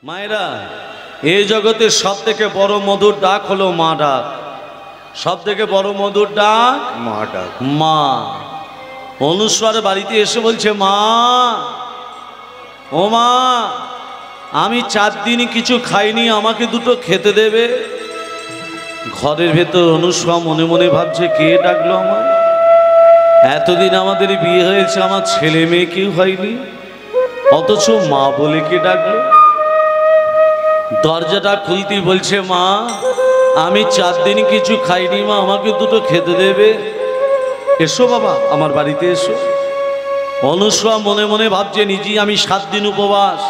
মায়েরা, এই জগতের সব থেকে বড় মধুর ডাক হলো মা ডাক। সব থেকে বড় মধুর ডাক মা ডাক। মা। অনুস্বার বাড়িতে এসে বলছে, মা ও মা, আমি 4 দিন কিছু খাইনি, আমাকে দুটো খেতে দেবে। ঘরের ভেতর অনুস্বা মনে মনে ভাবছে, কে ডাকলো আমার? এতদিন আমাদের বিয়ে হয়েছে, আমার ছেলে মেয়ে কেউ হয়নি, অথচ মা বলে কে ডাকলো? দরজাটা খুলতেই বলছে, মা আমি 4 দিন কিছু খাইনি, মা আমাকে দুটো খেতে দেবে। এসো বাবা, আমার বাড়িতে এসো। অনুস্বা মনে মনে ভাবছে, নিজেই আমি 7 দিন উপবাস,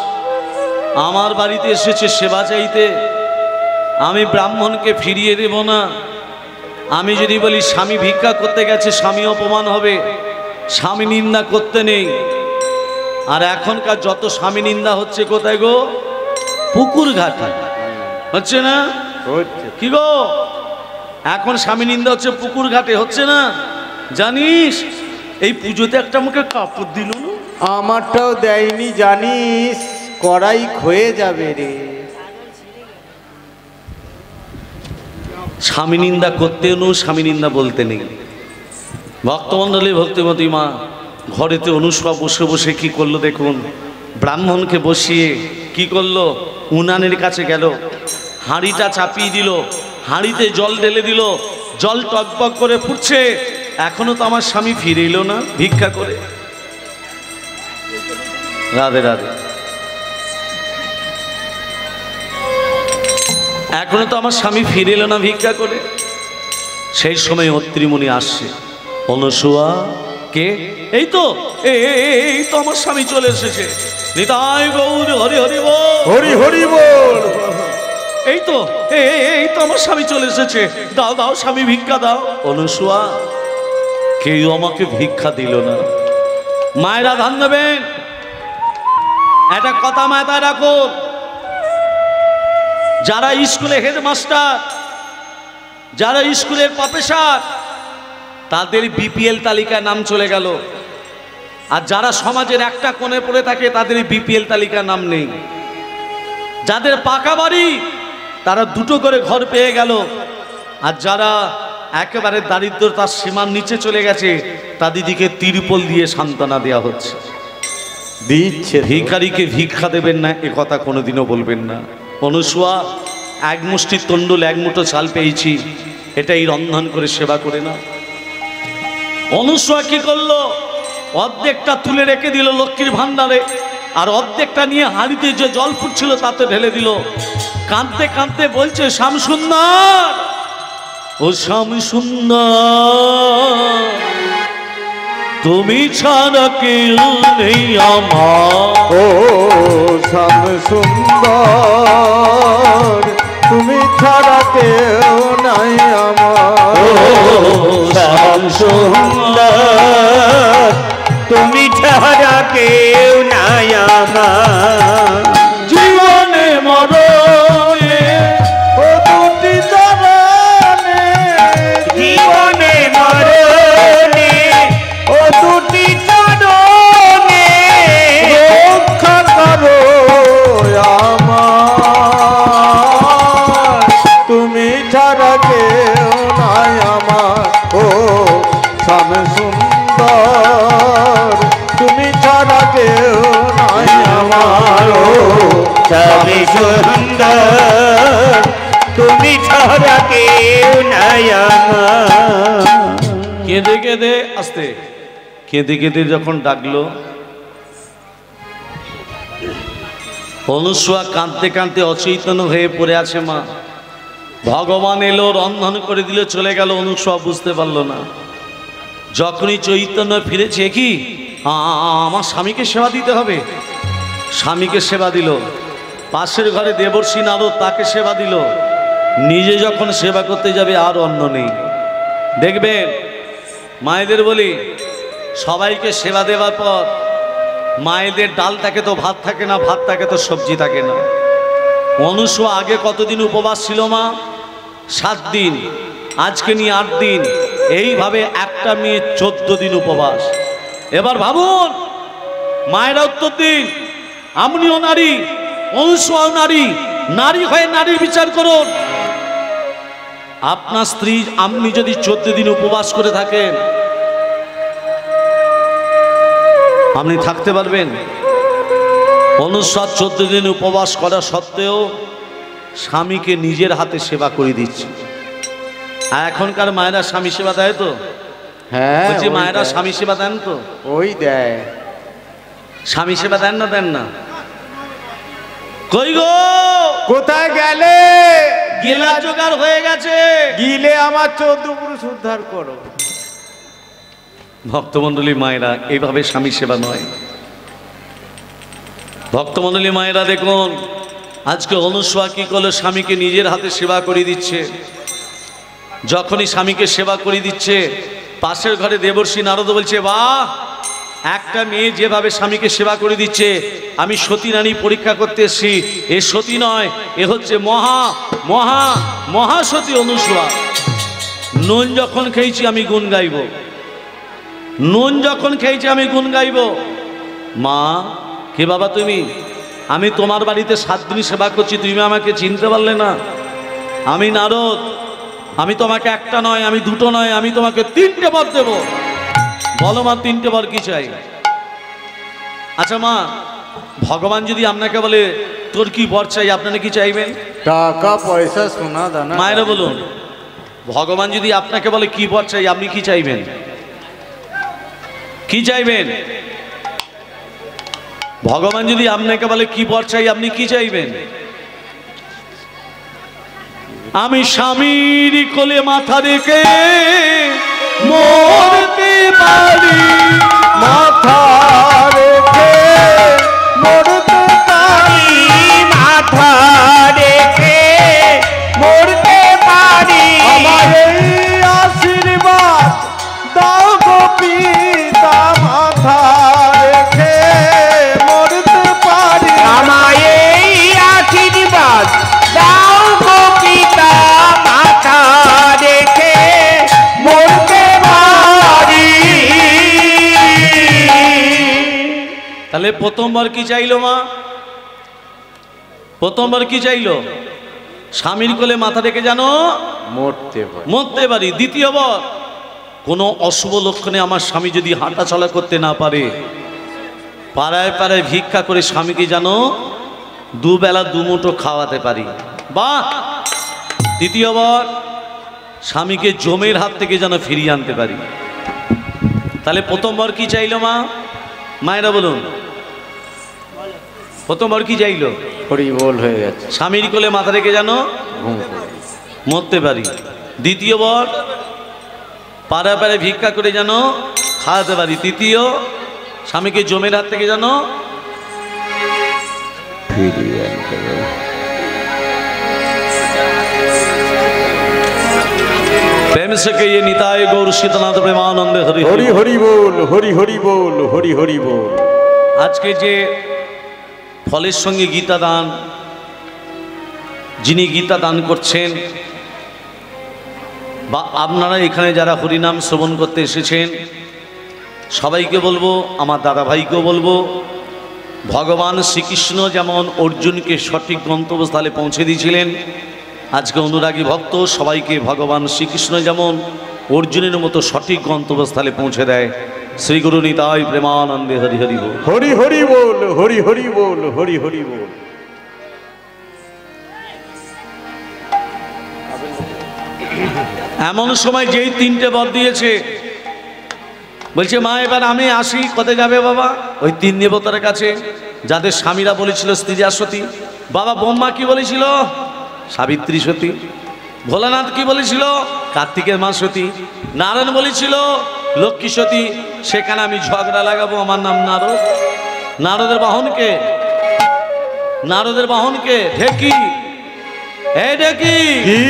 আমার বাড়িতে এসেছে সেবা চাইতে। আমি ব্রাহ্মণকে ফিরিয়ে দেব না। আমি যদি বলি স্বামী ভিক্ষা করতে গেছে, স্বামী অপমান হবে, স্বামী নিন্দা করতে নেই। আর এখনকার যত স্বামী নিন্দা হচ্ছে কোথায় গো? পুকুর ঘাটে হচ্ছে না? কি গো, এখন স্বামী নিন্দা হচ্ছে পুকুর ঘাটে, হচ্ছে না? জানিস এই পুজোতে একটা মুখে কাপড় দিল না, আমারটাও দেয়নি জানিস, কড়াই ক্ষয়ে যাবে রে। স্বামী নিন্দা করতেও নেই, স্বামী নিন্দা বলতে নেই। ভক্তমণ্ডলী, ভক্তিমতী মা, ঘরেতে অনুস্বা বসে বসে কি করলো দেখুন। ব্রাহ্মণকে বসিয়ে কি করলো, উনানের কাছে গেল, হাঁড়িটা চাপিয়ে দিল, হাঁড়িতে জল ঢেলে দিল, জল টকবক করে ফুটছে। এখনো তো আমার স্বামী ফিরে এলো না ভিক্ষা করে। রাধে রাধে। এখনো তো আমার স্বামী ফিরে এলো না ভিক্ষা করে। সেই সময় অত্রিমুনি আসছে। অনুসুয়া, কে? এই তো এই তো আমার স্বামী চলে এসেছে। নিতাই গৌর হরি হরি বল, হরি হরি বল। এই তো এই তো আমার স্বামী চলে এসেছে, দাও দাও স্বামী ভিক্ষা দাও। অনুসুয়া, কেউ আমাকে ভিক্ষা দিল না। মায়েরা ধান দেবেন, একটা কথা মাথায় রাখুন, যারা স্কুলে হেডমাস্টার, যারা স্কুলের প্রফেসর, তাদের বিপিএল তালিকায় নাম চলে গেল। আর যারা সমাজের একটা কোণে পড়ে থাকে, তাদের বিপিএল তালিকায় নাম নেই। যাদের পাকা বাড়ি, তারা 2টো করে ঘর পেয়ে গেল। আর যারা একেবারে দারিদ্রতার সীমার নিচে চলে গেছে, তাদেরকে তিরপল দিয়ে সান্ত্বনা দেওয়া হচ্ছে। দিচ্ছে। ভিখারিকে ভিক্ষা দেবেন না, এ কথা কোনোদিনও বলবেন না। অনুসুয়া, এক মুষ্টি তন্ডুল, এক মুঠো চাল পেয়েছি, এটাই রন্ধন করে সেবা করে না। অনুসুয়া কি করলো, অর্ধেকটা তুলে রেখে দিল লক্ষ্মীর ভান্ডারে, আর অর্ধেকটা নিয়ে হাঁড়িতে যে জল ফুটছিল তাতে ঢেলে দিল। কাঁদতে কাঁদতে বলছে, শ্যাম সুন্দর, ও শ্যাম সুন্দর, তুমি ছাড়া কেউ নেই আমার। ও শ্যাম সুন্দর, তুমি ছাড়া কেউ নাই আমার। ও শ্যাম সুন্দর, তুমি ছাড়া কেউ নাই আমার। জীবনে মরণে ও দুটি চরণে, জীবনে মরণে ও দুটি চরণে রক্ষা করো আমার। তুমি ছাড়া কেউ নাই আমার। ও শ্যাম সুন্দর, তুমি ছাড়া কেউ নাই আমার। ও শ্যাম সুন্দর, তুমি ছাড়া কেউ নাই আমার। কেঁদে কেঁদে আসতে কেঁদে কেঁদে যখন ডাকলো, অনুসুয়া কাঁদতে কাঁদতে অচৈতন্য হয়ে পড়ে আছে। মা, ভগবান এলো, রন্ধন করে দিল, চলে গেল। অনুসুয়া বুঝতে পারলো না। যখনই চৈতন্য ফিরেছে, কি আমার স্বামীকে সেবা দিতে হবে, স্বামীকে সেবা দিল। পাশের ঘরে দেবর্ষী নারদ, তাকে সেবা দিল। নিজে যখন সেবা করতে যাবে, আর অন্ন নেই। দেখবেন, মায়েদের বলি, সবাইকে সেবা দেওয়ার পর মায়েদের ডাল থাকে তো ভাত থাকে না, ভাত থাকে তো সবজি থাকে না। অনুসুয়া আগে কতদিন উপবাস ছিল মা? 7 দিন। আজকে নিয়ে 8 দিন। এইভাবে একটা মেয়ে 14 দিন উপবাস। এবার ভাবুন, মায়েরা উত্তর দিন, আপনিও নারী, অনুসূয়া নারী, নারী হয়ে নারীর বিচার করুন। আপনার স্ত্রী আপনি যদি 14 দিন উপবাস করে থাকেন, আপনি থাকতে পারবেন? অনুসূয়া 14 দিন উপবাস করা সত্ত্বেও স্বামীকে নিজের হাতে সেবা করে দিচ্ছে। আর এখনকার মায়েরা স্বামী সেবা দেয় তো? হ্যাঁ, বলছি ওই মায়েরা দেয়। স্বামী সেবা দেন তো? ওই দেয়। স্বামী সেবা দেন না দেন না? কই গো, কোথায় গেলে? গেলা জোগাড় হয়ে গেছে। গিলে আমার 14 পুরুষ উদ্ধার করো। ভক্তমণ্ডলী মায়েরা, এইভাবে স্বামী সেবা নয়। ভক্তমণ্ডলী মায়েরা দেখুন, আজকে অনুসূয়া কি করলো, স্বামীকে নিজের হাতে সেবা করে দিচ্ছে। যখনই স্বামীকে সেবা করে দিচ্ছে, পাশের ঘরে দেবর্ষি নারদ বলছে, বাহ, একটা মেয়ে যেভাবে স্বামীকে সেবা করে দিচ্ছে, আমি সতী নারী পরীক্ষা করতে এসেছি। এ সতী নয়, এ হচ্ছে মহা মহা মহাসতী অনুসূয়া। নুন যখন খেয়েছি আমি গুণ গাইব, নুন যখন খেয়েছি আমি গুণ গাইব। মা, কে বাবা তুমি? আমি তোমার বাড়িতে 7 দিন সেবা করছি, তুমি আমাকে চিনতে পারলে না? আমি নারদ, আমি তোমাকে একটা নয়, আমি দুটো নয়, আমি তোমাকে 3টে বর দেব। বলো মা, 3টে বর কি চাই? আচ্ছা মা, ভগবান যদি আপনাকে বলে তোর কি বর চাই, আপনারা কি চাইবেন? টাকা পয়সা সোনা দানা। মায়েরা বলুন, ভগবান যদি আপনাকে বলে কি বর চাই, আপনি কি চাইবেন? কি চাইবেন? ভগবান যদি আপনাকে বলে কি বর চাই, আপনি কি চাইবেন? আমি স্বামীর কোলে মাথা রেখে মরতে পারি, মাথা রেখে মরতে পারি, মাথা রেখে মরতে পারি। আমার এই আশীর্বাদ দাও গো পিতা, মাথা রেখে মরতে পারি। আমায় এই আশীর্বাদ দাও গো পিতা, মাথা রেখে মরতে পারি। তাহলে প্রথমবার কি চাইলো মা? প্রথমবার কি চাইলো? স্বামীর কোলে মাথা রেখে জানো মরতে পারি। মরতে পারি। দ্বিতীয়বার, কোনো অশুভ লক্ষণে আমার স্বামী যদি হাঁটা চলা করতে না পারে, পাড়ায় পাড়ায় ভিক্ষা করে স্বামীকে জানো দুবেলা দুমুঠো খাওয়াতে পারি। বাহ! তৃতীয়বার, স্বামীকে জমের হাত থেকে যেন ফিরিয়ে আনতে পারি। তাহলে প্রথমবার কি চাইলো মা? মায়েরা বলুন, প্রথমবার কি চাইলো? হরি বল হয়ে গেছে, স্বামীর কোলে মাথা রেখে জানো ঘুম পড়ে। মরতে পারি। দ্বিতীয়বার, পাড়ায় পাড়ায় ভিক্ষা করে যেন খাওয়াতে পারি। তৃতীয়, স্বামীকে জমের হাত থেকে যেন ফিরিয়ে আনতে পারি। প্রেম से कहिए निताय गौर शीतनाथ प्रेमानंद हरि হরি হরি বল, হরি হরি বল, হরি হরি বল। আজকে যে ফলের সঙ্গে গীতা দান, যিনি গীতা দান করছেন, বা আপনারা এখানে যারা হরিনাম শ্রবণ করতে এসেছেন, সবাইকে বলবো, আমার দাদা ভাইকেও বলবো, ভগবান শ্রীকৃষ্ণ যেমন অর্জুনকে সঠিক গন্তব্যস্থলে পৌঁছে দিয়েছিলেন, আজকে অনুরাগী ভক্ত সবাইকে ভগবান শ্রীকৃষ্ণ যেমন অর্জুনের মতো সঠিক গন্তব্যস্থলে পৌঁছে দেয়। শ্রী গুরু নিতাই প্রেমানন্দে হরি হরি বল। হরি হরি বল, হরি হরি বল, হরি হরি বল। এমন সময় যেই 3টে বর দিয়েছে, বলছে মা এবার আমি আসি। কোথায় যাবে বাবা? ওই 3 দেবতার কাছে, যাদের স্বামীরা বলেছিল স্ত্রীরা সতী। বাবা ব্রহ্মা কি বলেছিল? সাবিত্রী সতী। ভোলানাথ কি বলেছিল? কার্তিকের মা সতী। নারায়ণ বলেছিল লক্ষ্মী সতী। সেখানে আমি ঝগড়া লাগাবো? আমার নাম নারদ। নারদের বাহনকে, নারদের বাহনকে ঢেকি। এই ঢেকি, কি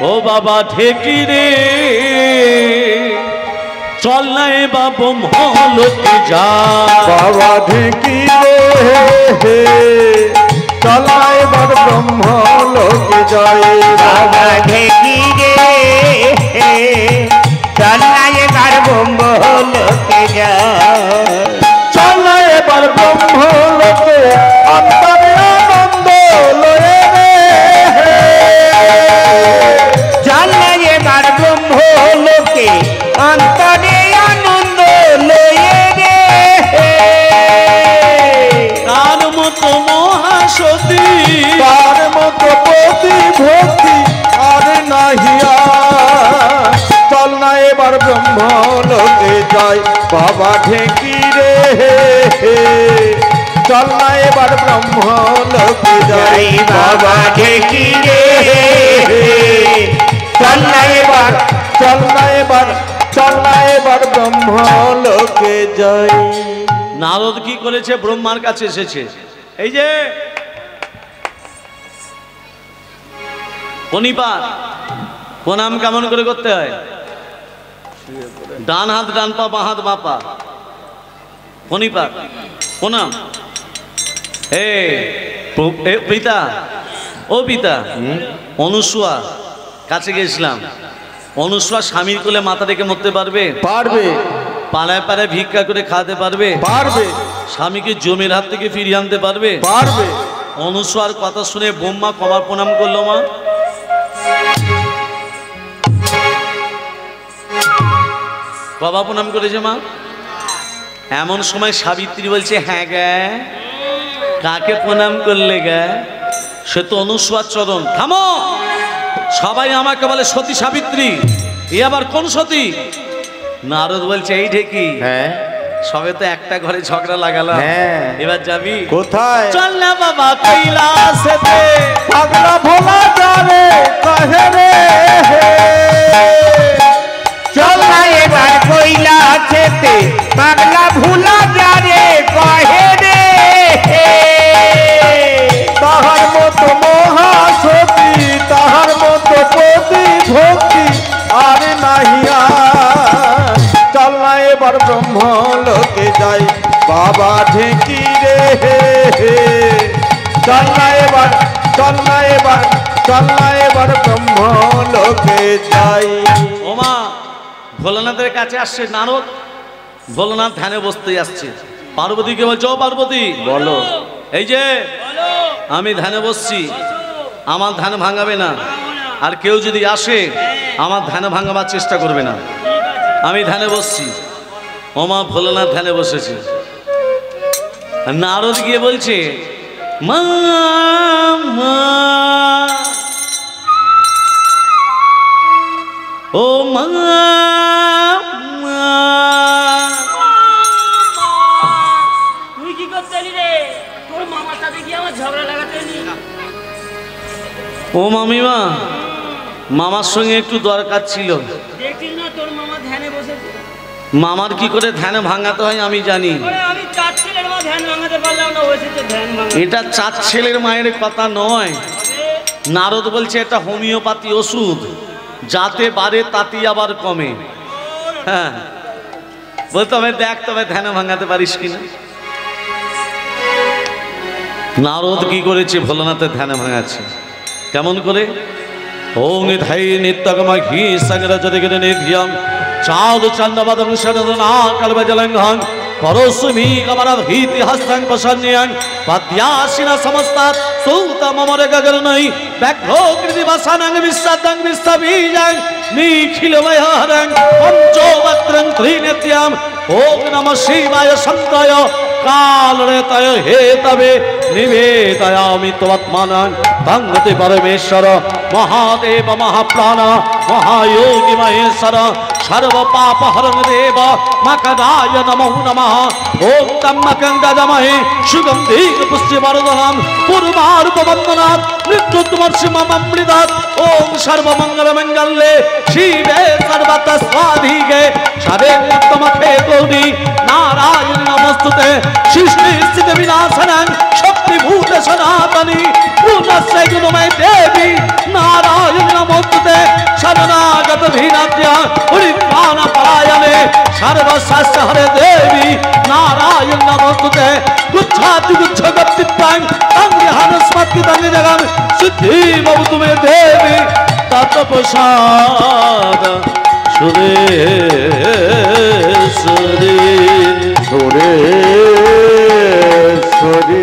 ও বাবা ঢেকি রে, চল না এ বাবু মহলতে যা। বাবা ঢেকি রে, চলা এবার ব্রহ্ম লোকে যায়। বাবা ঢেকি রে, চলা এবার ব্রহ্ম লোকে যায়। চলা এবার ব্রহ্ম লোকে অন্তরে আনন্দ সতী তার মতো প্রতি ভক্তি আর নাহিয়া। চল না এবার ব্রহ্মলোকে যাই বাবা ঢেকি রে, চল না এবার ব্রহ্মলোকে যাই যাই বাবা ঢেকি রে, চল না এবার, চল না এবার, চল না এবার ব্রহ্মলোকে যাই। নারদ কি করেছে? ব্রহ্মার কাছে এসেছে। এই যে পনিপাত, প্রণাম কেমন করে করতে হয়? ডান হাত ডান পা, বাঁ হাত বাঁ পা। পনিপাত প্রণাম। এ পিতা, ও পিতা, অনুসুয়া কাছে গেছিলাম। অনুসুয়া স্বামীর কোলে মাথা রেখে মরতে পারবে? পারবে, পাড়ায় পাড়ায় ভিক্ষা করে খাওয়াতে পারবে? পারবে, স্বামীকে জমির হাত থেকে ফিরিয়ে আনতে পারবে? পারবে। অনুসুয়ার কথা শুনে ব্রহ্মা কবার প্রণাম করলো মা? কবার প্রণাম করেছে মা? এমন সময় সাবিত্রী বলছে, হ্যাঁ গে, কাকে প্রণাম করলে গে? সে তো অনুসুয়ার চরণ। থামো, সবাই আমাকে বলে সতী সাবিত্রী, এ আবার কোন সতী? নারদ বলছে, এই ঢেকি, হ্যাঁ সবে তো একটা ঘরে ঝগড়া লাগালাম, হ্যাঁ। এবার যাবি কোথায়? চল না বাবা কৈলাসেতে। পাগলা ভোলা যাবে কাহে রে, চল না এবার কৈলাসেতে, পাগলা ভুলা যারে কহে রে। তাহার মতো মহাসতী, তাহার মতো প্রতি ভক্তি আর নাহিয়া। চল না এবার ব্রহ্মলোকে যাই বাবা ঢেকি রে, চল না এবার, চল না এবার, চল না এবার ব্রহ্মলোকে যাই। ওমা ভোলানাথের কাছে আসছে নারদ। ভোলানাথ ধ্যানে বসতে আসছে। পার্বতীকে বলছে, ও পার্বতী, বলো। এই যে আমি ধ্যানে বসছি, আমার ধ্যান ভাঙাবে না, আর কেউ যদি আসে আমার ধ্যান ভাঙাবার চেষ্টা করবে না। আমি ধ্যানে বসছি। ওমা ভোলানাথ ধ্যানে বসেছে। আর নারদ গিয়ে বলছে, মা মা, ও মা মা। তুই কি করতে এলি রে? তোর মামার সাথে কি আমার ঝগড়া লাগাতে এলি? ও মামিমা, মামার সঙ্গে একটু দরকার ছিল। দেখছিস না তোর মামা ধ্যানে বসেছে? মামার কি করে ধ্যান ভাঙাতে হয় আমি জানি। ওরে আমি চার ছেলের মা ধ্যান ভাঙাতে পারলাম না, ও এসেছে ধ্যান ভাঙা। এটা 4 ছেলের মায়ের কথা নয়। নারদ বলছে এটা হোমিওপ্যাথি ওষুধ, যাতে বাড়ে তাতে আবার কমে। হ্যাঁ, বলতে হবে দেখ তবে ধ্যান ভাঙাতে পারিস কিনা। নারদ কি করেছে? ভোলানাথের ধ্যান ভাঙাচ্ছে। কেমন করে? ওং ধাই নিত্যগমহি সংরজদিগির নিধিয়ং চাঁদ চন্দ্রবদং শরদনা কলবজলঙ্ঘং পরশুমি কমরভীতি হস্তং প্রসন্ন্যং পদ্যাসিনা সমস্তাৎ সৌত মমরে গগরনৈ ব্যাঘ্রোকৃতি বসানং বিশ্বদং বিশ্ববীজং নিখিলময়হরং পঞ্চবক্ত্রং ত্রিনেত্যাম। ওং নমঃ শিবায় শঙ্কয় কালরেতয় হে তবে নিবেদয়ামি তবাত্মানং ভঙ্গতি পরমেশ্বর মহাদেব মহাপ্রাণ মহায়োগী মহেশ্বর সর্ব পাপ হরং দেব মকরায় নমো নমঃ। ওম তম্মকং দদমহে সুগন্ধিং পুষ্টিবর্ধনং পূর্বার্পবন্দনাৎ নিত্যুত্তমর্ষি মমৃতাৎ। ওম সর্বমঙ্গলমঙ্গলে শিবে সর্বত স্বাধিকে শরণ্যতমখে গৌরী নারায়ণ নমস্তুতে। সৃষ্টি স্থিতি বিনাশনং শক্তিভূত সনাতনী পূর্ণস্যৈ গুণময় দেবী নারায়ণ নমস্তুতে। শরণাগত ধীরাত্য়া পরিত্রাণ পরায়ণে সর্বশাস্ত্র হরে দেবী নারায়ণ নমস্তুতে। গুচ্ছাতি গুচ্ছ গপ্তিত্বং তং বিহানস্মতি তং জগং সিদ্ধি ভবতু মে দেবী তৎপ্রসাদ সুরেশ্বরী সুরেশ্বরী।